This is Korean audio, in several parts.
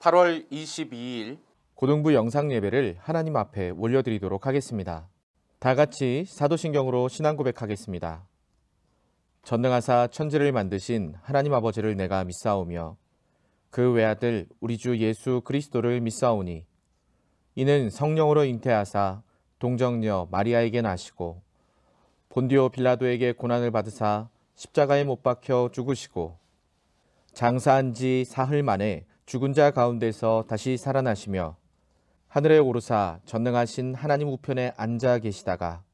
8월 22일 고등부 영상 예배를 하나님 앞에 올려드리도록 하겠습니다. 다 같이 사도신경으로 신앙 고백하겠습니다. 전능하사 천지를 만드신 하나님 아버지를 내가 믿사오며 그 외아들 우리 주 예수 그리스도를 믿사오니 이는 성령으로 잉태하사 동정녀 마리아에게 나시고 본디오 빌라도에게 고난을 받으사 십자가에 못 박혀 죽으시고 장사한 지 사흘 만에 죽은 자 가운데서 다시 살아나시며 하늘에 오르사 전능하신 하나님 우편에 앉아 계시다가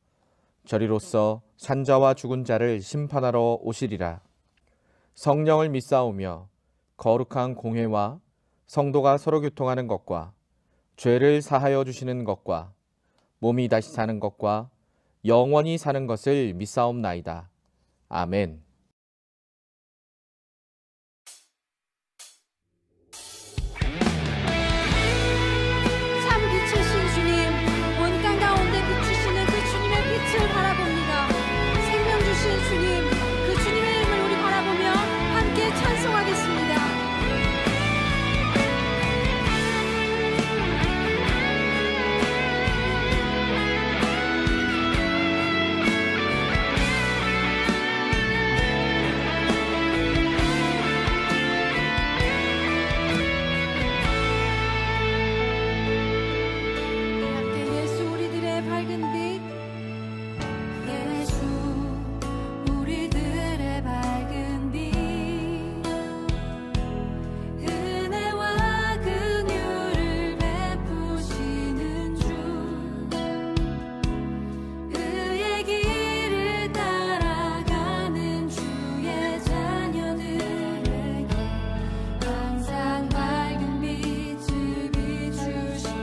저리로서 산자와 죽은 자를 심판하러 오시리라. 성령을 믿사오며 거룩한 공회와 성도가 서로 교통하는 것과 죄를 사하여 주시는 것과 몸이 다시 사는 것과 영원히 사는 것을 믿사옵나이다. 아멘. 참 빛이신 주님, 온 땅 가운데 비추시는 그 주님의 빛을 바라봅니다. 생명 주신 주님, 그 주님의 이름을 우리 바라보며 함께 찬송하겠습니다. 예수 우리들의 밝은 빛, 예수 우리들의 밝은 빛, 은혜와 긍휼을 베푸시는 주, 그의 길을 따라가는 주의 자녀들에게 항상 밝은 빛을 비추시네.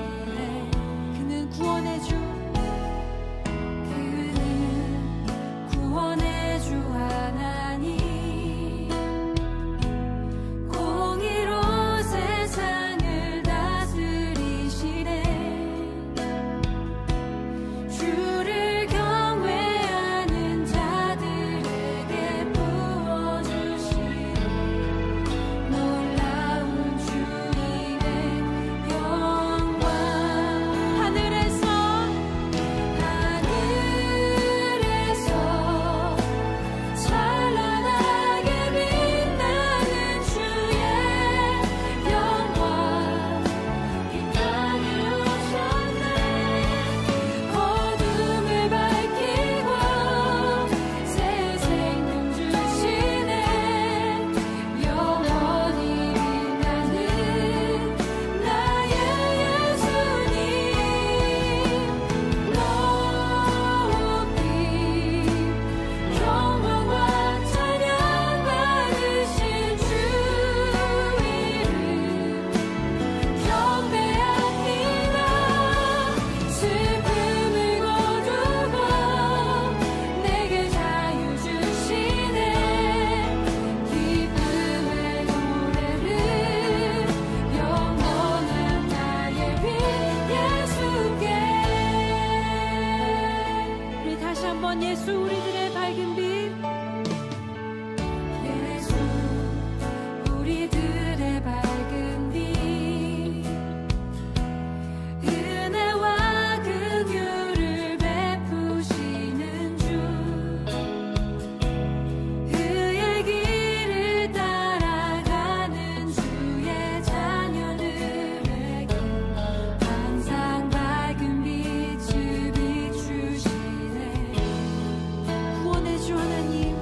구원의 주 하나님,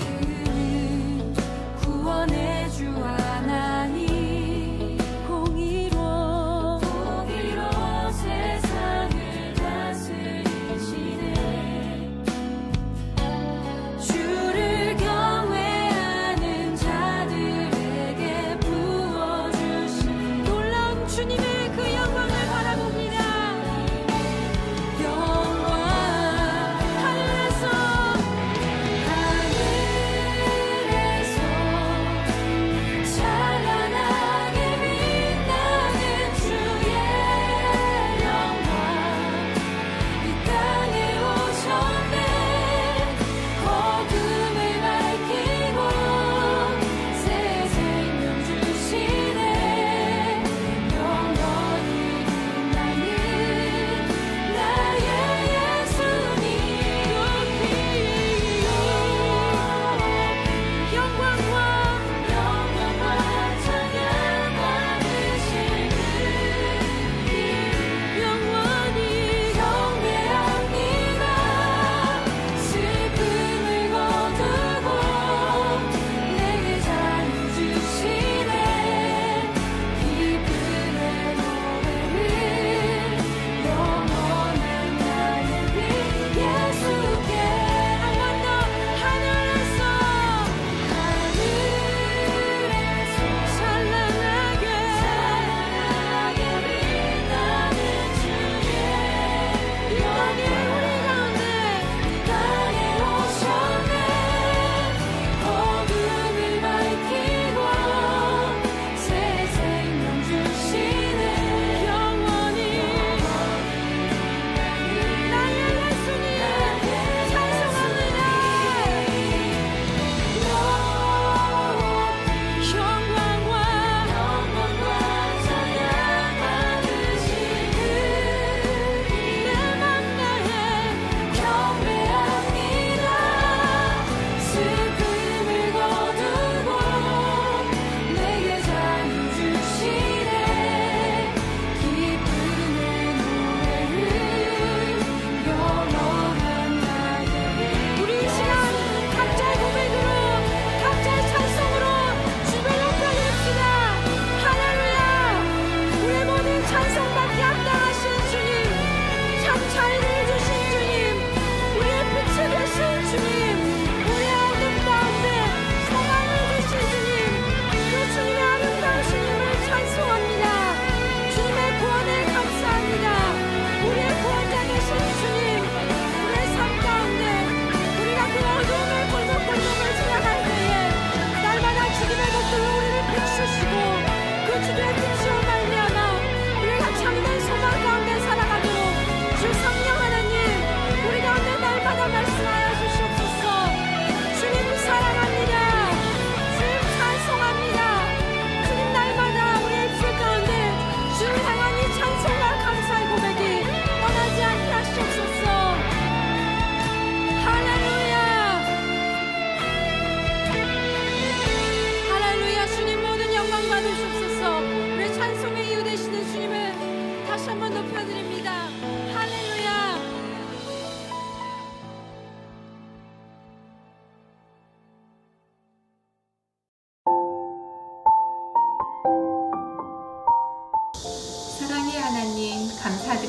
그는 구원의 주 하나님, 공의로 세상을 다스리시네. 주를 경외하는 자들에게 부어주신 놀라운 주님의 그 영광을 바라봅니다. 영광 하늘에서 찬란하게 빛나는 주의 영광, 이 땅에 오셨네. 어둠을 밝히고 새 생명 주시네.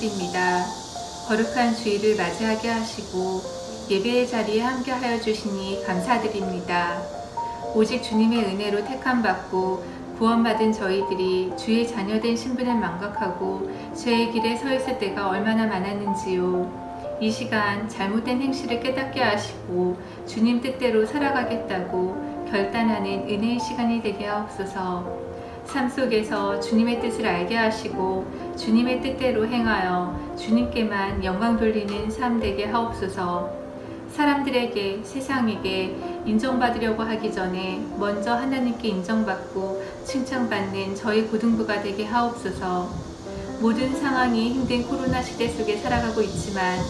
감사드립니다. 거룩한 주일을 맞이하게 하시고 예배의 자리에 함께하여 주시니 감사드립니다. 오직 주님의 은혜로 택함받고 구원받은 저희들이 주의 자녀된 신분을 망각하고 죄의 길에 서 있을 때가 얼마나 많았는지요. 이 시간 잘못된 행실을 깨닫게 하시고 주님 뜻대로 살아가겠다고 결단하는 은혜의 시간이 되게 하옵소서. 삶 속에서 주님의 뜻을 알게 하시고 주님의 뜻대로 행하여 주님께만 영광 돌리는 삶 되게 하옵소서. 사람들에게, 세상에게 인정받으려고 하기 전에 먼저 하나님께 인정받고 칭찬받는 저희 고등부가 되게 하옵소서. 모든 상황이 힘든 코로나 시대 속에 살아가고 있지만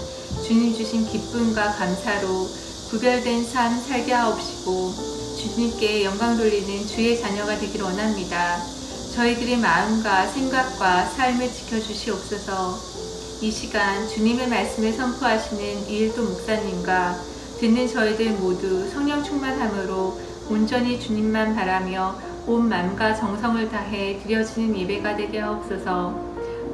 주님 주신 기쁨과 감사로 구별된 삶 살게 하옵시고 주님께 영광 돌리는 주의 자녀가 되기를 원합니다. 저희들의 마음과 생각과 삶을 지켜주시옵소서. 이 시간 주님의 말씀을 선포하시는 이일도 목사님과 듣는 저희들 모두 성령 충만함으로 온전히 주님만 바라며 온 마음과 정성을 다해 드려지는 예배가 되게 하옵소서.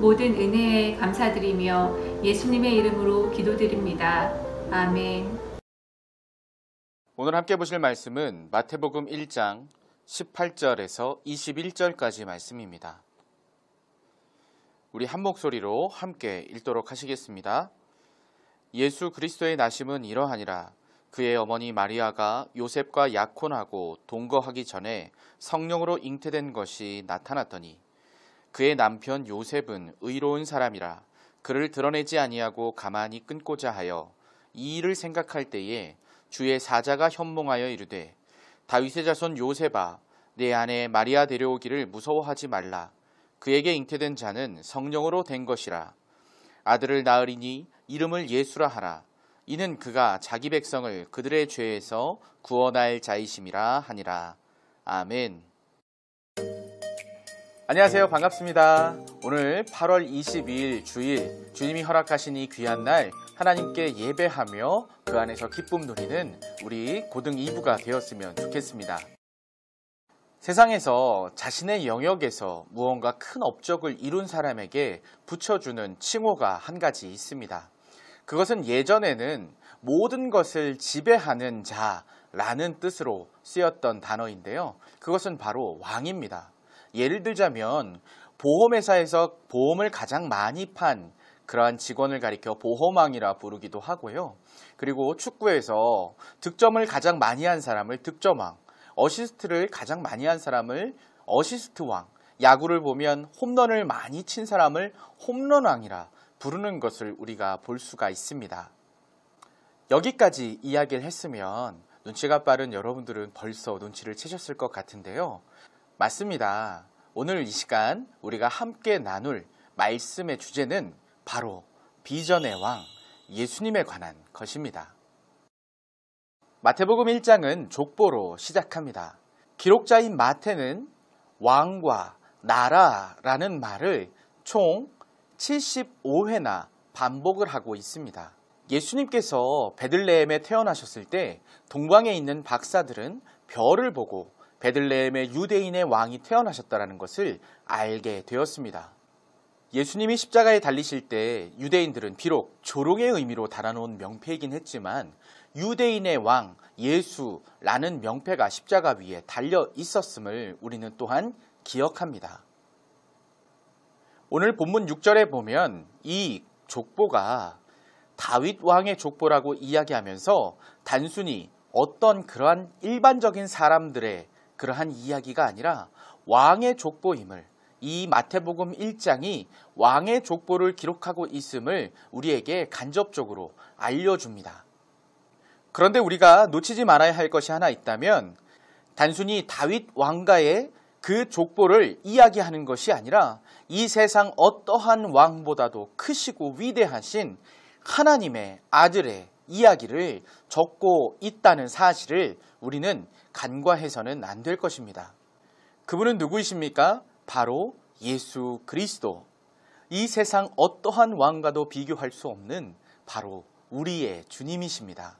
모든 은혜에 감사드리며 예수님의 이름으로 기도드립니다. 아멘. 오늘 함께 보실 말씀은 마태복음 1장 18절에서 21절까지 말씀입니다. 우리 한 목소리로 함께 읽도록 하시겠습니다. 예수 그리스도의 나심은 이러하니라. 그의 어머니 마리아가 요셉과 약혼하고 동거하기 전에 성령으로 잉태된 것이 나타났더니 그의 남편 요셉은 의로운 사람이라 그를 드러내지 아니하고 가만히 끊고자 하여 이 일을 생각할 때에 주의 사자가 현몽하여 이르되 다윗의 자손 요셉아 내 아내 마리아 데려오기를 무서워하지 말라. 그에게 잉태된 자는 성령으로 된 것이라. 아들을 낳으리니 이름을 예수라 하라. 이는 그가 자기 백성을 그들의 죄에서 구원할 자이심이라 하니라. 아멘. 안녕하세요. 반갑습니다. 오늘 8월 22일 주일 주님이 허락하신 이 귀한 날 하나님께 예배하며 그 안에서 기쁨 누리는 우리 고등 2부가 되었으면 좋겠습니다. 세상에서 자신의 영역에서 무언가 큰 업적을 이룬 사람에게 붙여주는 칭호가 한 가지 있습니다. 그것은 예전에는 모든 것을 지배하는 자라는 뜻으로 쓰였던 단어인데요. 그것은 바로 왕입니다. 예를 들자면 보험회사에서 보험을 가장 많이 판 그러한 직원을 가리켜 보험왕이라 부르기도 하고요. 그리고 축구에서 득점을 가장 많이 한 사람을 득점왕, 어시스트를 가장 많이 한 사람을 어시스트왕, 야구를 보면 홈런을 많이 친 사람을 홈런왕이라 부르는 것을 우리가 볼 수가 있습니다. 여기까지 이야기를 했으면 눈치가 빠른 여러분들은 벌써 눈치를 채셨을 것 같은데요. 맞습니다. 오늘 이 시간 우리가 함께 나눌 말씀의 주제는 바로 비전의 왕 예수님에 관한 것입니다. 마태복음 1장은 족보로 시작합니다. 기록자인 마태는 왕과 나라라는 말을 총 75회나 반복을 하고 있습니다. 예수님께서 베들레헴에 태어나셨을 때 동방에 있는 박사들은 별을 보고 베들레헴의 유대인의 왕이 태어나셨다는 것을 알게 되었습니다. 예수님이 십자가에 달리실 때 유대인들은 비록 조롱의 의미로 달아놓은 명패이긴 했지만 유대인의 왕 예수라는 명패가 십자가 위에 달려 있었음을 우리는 또한 기억합니다. 오늘 본문 6절에 보면 이 족보가 다윗 왕의 족보라고 이야기하면서 단순히 어떤 그러한 일반적인 사람들의 그러한 이야기가 아니라 왕의 족보임을, 이 마태복음 1장이 왕의 족보를 기록하고 있음을 우리에게 간접적으로 알려줍니다. 그런데 우리가 놓치지 말아야 할 것이 하나 있다면 단순히 다윗 왕가의 그 족보를 이야기하는 것이 아니라 이 세상 어떠한 왕보다도 크시고 위대하신 하나님의 아들의 이야기를 적고 있다는 사실을 우리는 간과해서는 안 될 것입니다. 그분은 누구이십니까? 바로 예수 그리스도. 이 세상 어떠한 왕과도 비교할 수 없는 바로 우리의 주님이십니다.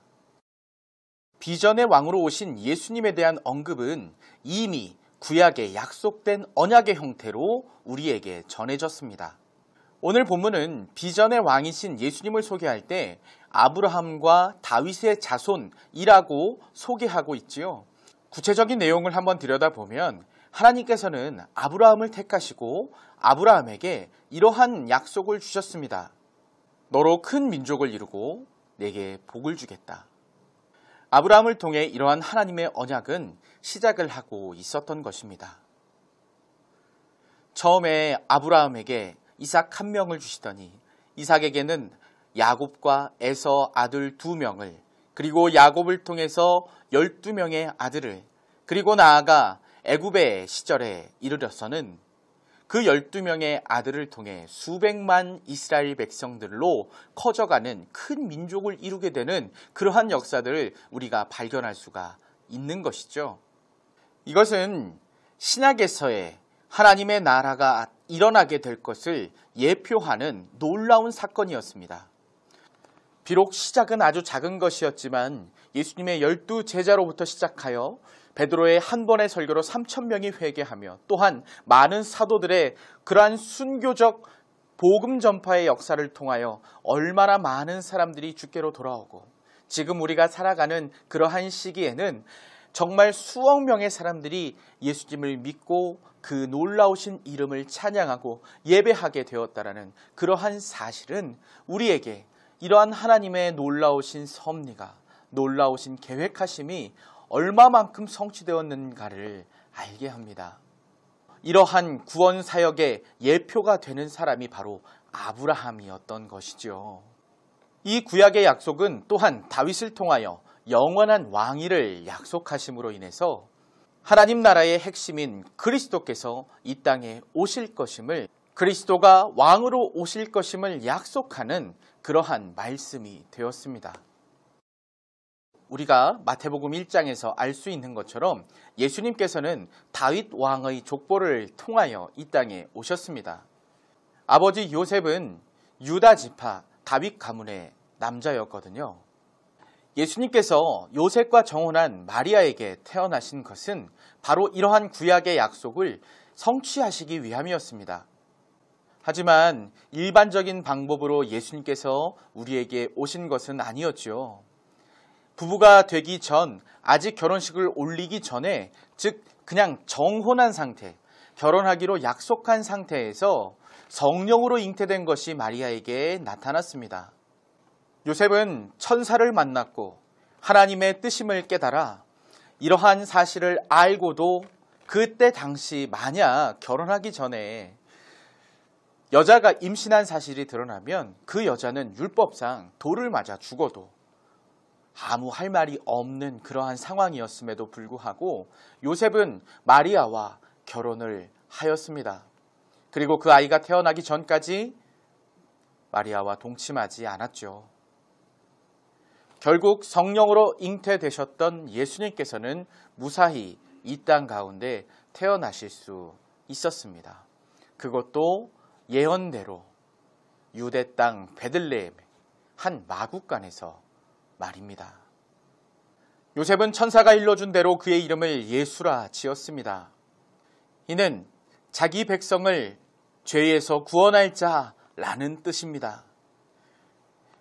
비전의 왕으로 오신 예수님에 대한 언급은 이미 구약에 약속된 언약의 형태로 우리에게 전해졌습니다. 오늘 본문은 비전의 왕이신 예수님을 소개할 때 아브라함과 다윗의 자손이라고 소개하고 있지요. 구체적인 내용을 한번 들여다보면 하나님께서는 아브라함을 택하시고 아브라함에게 이러한 약속을 주셨습니다. 너로 큰 민족을 이루고 내게 복을 주겠다. 아브라함을 통해 이러한 하나님의 언약은 시작을 하고 있었던 것입니다. 처음에 아브라함에게 이삭 한 명을 주시더니 이삭에게는 야곱과 에서 아들 2명을, 그리고 야곱을 통해서 12명의 아들을, 그리고 나아가 애굽의 시절에 이르러서는 그 12명의 아들을 통해 수백만 이스라엘 백성들로 커져가는 큰 민족을 이루게 되는 그러한 역사들을 우리가 발견할 수가 있는 것이죠. 이것은 신약에서의 하나님의 나라가 일어나게 될 것을 예표하는 놀라운 사건이었습니다. 비록 시작은 아주 작은 것이었지만 예수님의 12제자로부터 시작하여 베드로의 한 번의 설교로 3,000명이 회개하며 또한 많은 사도들의 그러한 순교적 복음 전파의 역사를 통하여 얼마나 많은 사람들이 주께로 돌아오고, 지금 우리가 살아가는 그러한 시기에는 정말 수억 명의 사람들이 예수님을 믿고 그 놀라우신 이름을 찬양하고 예배하게 되었다라는 그러한 사실은 우리에게 이러한 하나님의 놀라우신 섭리가, 놀라우신 계획하심이 얼마만큼 성취되었는가를 알게 합니다. 이러한 구원 사역의 예표가 되는 사람이 바로 아브라함이었던 것이죠. 이 구약의 약속은 또한 다윗을 통하여 영원한 왕위를 약속하심으로 인해서 하나님 나라의 핵심인 그리스도께서 이 땅에 오실 것임을, 그리스도가 왕으로 오실 것임을 약속하는 그러한 말씀이 되었습니다. 우리가 마태복음 1장에서 알 수 있는 것처럼 예수님께서는 다윗 왕의 족보를 통하여 이 땅에 오셨습니다. 아버지 요셉은 유다 지파 다윗 가문의 남자였거든요. 예수님께서 요셉과 정혼한 마리아에게 태어나신 것은 바로 이러한 구약의 약속을 성취하시기 위함이었습니다. 하지만 일반적인 방법으로 예수님께서 우리에게 오신 것은 아니었죠. 부부가 되기 전, 아직 결혼식을 올리기 전에, 즉 그냥 정혼한 상태, 결혼하기로 약속한 상태에서 성령으로 잉태된 것이 마리아에게 나타났습니다. 요셉은 천사를 만났고 하나님의 뜻임을 깨달아 이러한 사실을 알고도 그때 당시 만약 결혼하기 전에 여자가 임신한 사실이 드러나면 그 여자는 율법상 돌을 맞아 죽어도 아무 할 말이 없는 그러한 상황이었음에도 불구하고 요셉은 마리아와 결혼을 하였습니다. 그리고 그 아이가 태어나기 전까지 마리아와 동침하지 않았죠. 결국 성령으로 잉태되셨던 예수님께서는 무사히 이 땅 가운데 태어나실 수 있었습니다. 그것도 예언대로 유대 땅 베들레헴 한 마구간에서 말입니다. 요셉은 천사가 일러준 대로 그의 이름을 예수라 지었습니다. 이는 자기 백성을 죄에서 구원할 자라는 뜻입니다.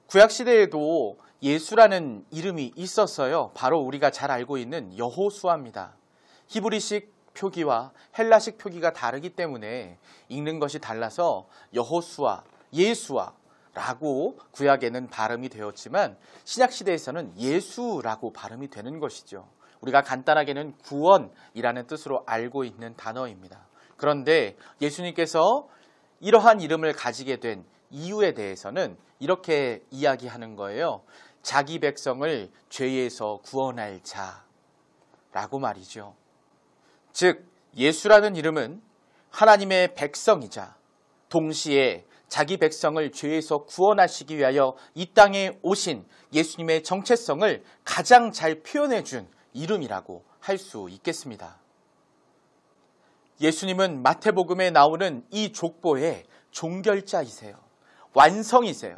구약시대에도 예수라는 이름이 있었어요. 바로 우리가 잘 알고 있는 여호수아입니다. 히브리식 표기와 헬라식 표기가 다르기 때문에 읽는 것이 달라서 여호수아, 예수아라고 구약에는 발음이 되었지만 신약시대에서는 예수라고 발음이 되는 것이죠. 우리가 간단하게는 구원이라는 뜻으로 알고 있는 단어입니다. 그런데 예수님께서 이러한 이름을 가지게 된 이유에 대해서는 이렇게 이야기하는 거예요. 자기 백성을 죄에서 구원할 자라고 말이죠. 즉 예수라는 이름은 하나님의 백성이자 동시에 자기 백성을 죄에서 구원하시기 위하여 이 땅에 오신 예수님의 정체성을 가장 잘 표현해 준 이름이라고 할 수 있겠습니다. 예수님은 마태복음에 나오는 이 족보의 종결자이세요. 완성이세요.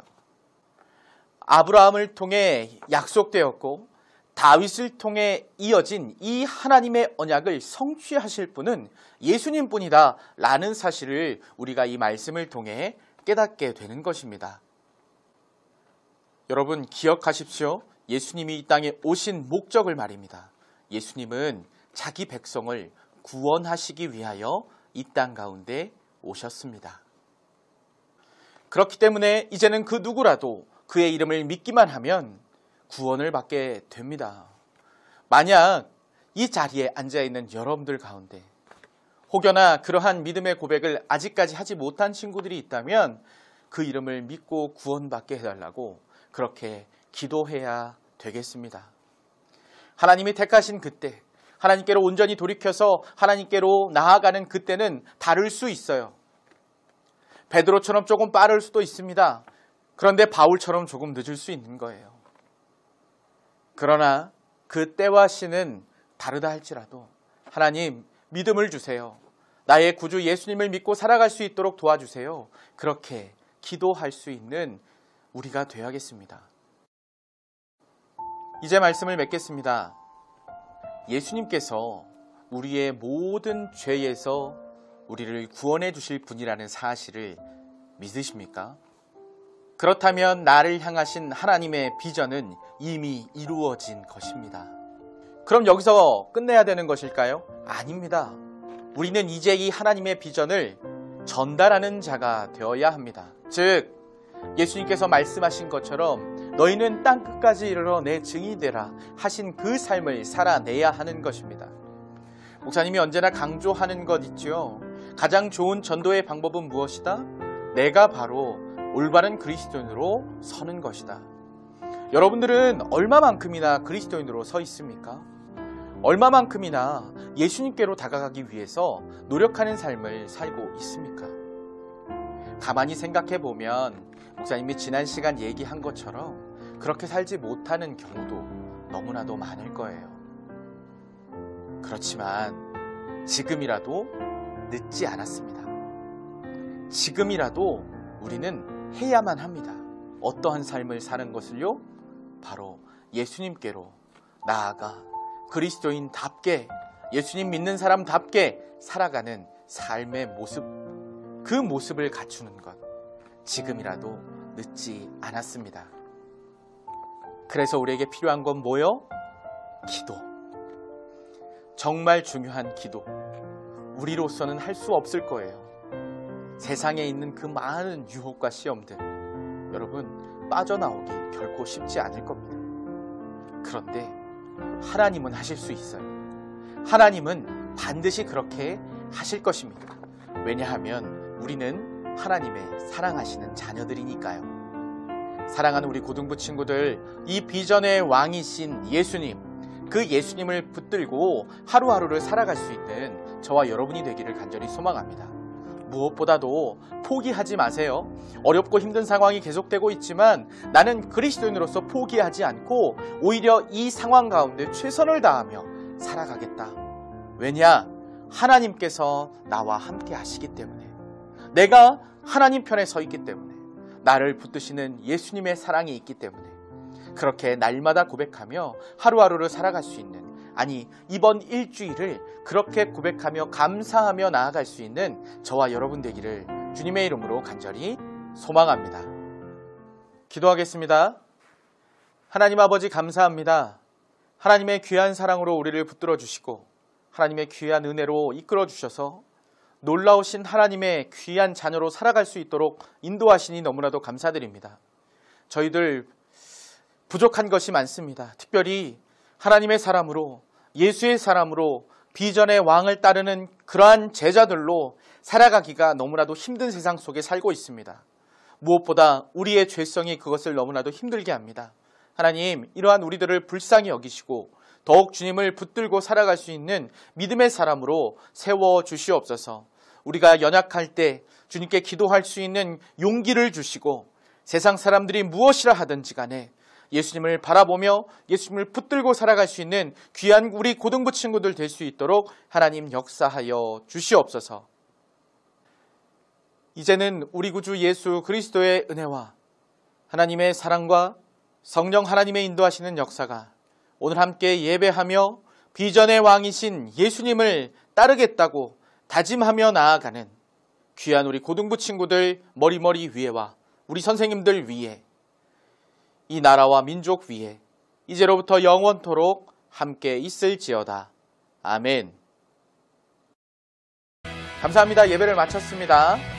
아브라함을 통해 약속되었고 다윗을 통해 이어진 이 하나님의 언약을 성취하실 분은 예수님뿐이다 라는 사실을 우리가 이 말씀을 통해 깨닫게 되는 것입니다. 여러분 기억하십시오. 예수님이 이 땅에 오신 목적을 말입니다. 예수님은 자기 백성을 구원하시기 위하여 이 땅 가운데 오셨습니다. 그렇기 때문에 이제는 그 누구라도 그의 이름을 믿기만 하면 구원을 받게 됩니다. 만약 이 자리에 앉아있는 여러분들 가운데 혹여나 그러한 믿음의 고백을 아직까지 하지 못한 친구들이 있다면 그 이름을 믿고 구원받게 해달라고 그렇게 기도해야 되겠습니다. 하나님이 택하신 그때, 하나님께로 온전히 돌이켜서 하나님께로 나아가는 그때는 다를 수 있어요. 베드로처럼 조금 빠를 수도 있습니다. 그런데 바울처럼 조금 늦을 수 있는 거예요. 그러나 그 때와 시는 다르다 할지라도 하나님 믿음을 주세요. 나의 구주 예수님을 믿고 살아갈 수 있도록 도와주세요. 그렇게 기도할 수 있는 우리가 되어야겠습니다. 이제 말씀을 맺겠습니다. 예수님께서 우리의 모든 죄에서 우리를 구원해 주실 분이라는 사실을 믿으십니까? 그렇다면 나를 향하신 하나님의 비전은 이미 이루어진 것입니다. 그럼 여기서 끝내야 되는 것일까요? 아닙니다. 우리는 이제 이 하나님의 비전을 전달하는 자가 되어야 합니다. 즉 예수님께서 말씀하신 것처럼 너희는 땅끝까지 이르러 내 증인이 되라 하신 그 삶을 살아내야 하는 것입니다. 목사님이 언제나 강조하는 것 있죠. 가장 좋은 전도의 방법은 무엇이다? 내가 바로 올바른 그리스도인으로 서는 것이다. 여러분들은 얼마만큼이나 그리스도인으로 서 있습니까? 얼마만큼이나 예수님께로 다가가기 위해서 노력하는 삶을 살고 있습니까? 가만히 생각해 보면 목사님이 지난 시간 얘기한 것처럼 그렇게 살지 못하는 경우도 너무나도 많을 거예요. 그렇지만 지금이라도 늦지 않았습니다. 지금이라도 우리는 해야만 합니다. 어떠한 삶을 사는 것을요? 바로 예수님께로 나아가 그리스도인답게 예수님 믿는 사람답게 살아가는 삶의 모습, 그 모습을 갖추는 것 지금이라도 늦지 않았습니다. 그래서 우리에게 필요한 건 뭐요? 기도. 정말 중요한 기도. 우리로서는 할 수 없을 거예요. 세상에 있는 그 많은 유혹과 시험들 여러분 빠져나오기 결코 쉽지 않을 겁니다. 그런데 하나님은 하실 수 있어요. 하나님은 반드시 그렇게 하실 것입니다. 왜냐하면 우리는 하나님의 사랑하시는 자녀들이니까요. 사랑하는 우리 고등부 친구들, 이 비전의 왕이신 예수님, 그 예수님을 붙들고 하루하루를 살아갈 수 있는 저와 여러분이 되기를 간절히 소망합니다. 무엇보다도 포기하지 마세요. 어렵고 힘든 상황이 계속되고 있지만 나는 그리스도인으로서 포기하지 않고 오히려 이 상황 가운데 최선을 다하며 살아가겠다. 왜냐? 하나님께서 나와 함께 하시기 때문에, 내가 하나님 편에 서 있기 때문에, 나를 붙드시는 예수님의 사랑이 있기 때문에 그렇게 날마다 고백하며 하루하루를 살아갈 수 있는, 아니 이번 일주일을 그렇게 고백하며 감사하며 나아갈 수 있는 저와 여러분 되기를 주님의 이름으로 간절히 소망합니다. 기도하겠습니다. 하나님 아버지 감사합니다. 하나님의 귀한 사랑으로 우리를 붙들어 주시고 하나님의 귀한 은혜로 이끌어 주셔서 놀라우신 하나님의 귀한 자녀로 살아갈 수 있도록 인도하시니 너무나도 감사드립니다. 저희들 부족한 것이 많습니다. 특별히 하나님의 사람으로, 예수의 사람으로 비전의 왕을 따르는 그러한 제자들로 살아가기가 너무나도 힘든 세상 속에 살고 있습니다. 무엇보다 우리의 죄성이 그것을 너무나도 힘들게 합니다. 하나님, 이러한 우리들을 불쌍히 여기시고 더욱 주님을 붙들고 살아갈 수 있는 믿음의 사람으로 세워주시옵소서. 우리가 연약할 때 주님께 기도할 수 있는 용기를 주시고 세상 사람들이 무엇이라 하든지 간에 예수님을 바라보며 예수님을 붙들고 살아갈 수 있는 귀한 우리 고등부 친구들 될 수 있도록 하나님 역사하여 주시옵소서. 이제는 우리 구주 예수 그리스도의 은혜와 하나님의 사랑과 성령 하나님의 인도하시는 역사가 오늘 함께 예배하며 비전의 왕이신 예수님을 따르겠다고 다짐하며 나아가는 귀한 우리 고등부 친구들 머리머리 위에와 우리 선생님들 위에 이 나라와 민족 위에 이제로부터 영원토록 함께 있을지어다. 아멘. 감사합니다. 예배를 마쳤습니다.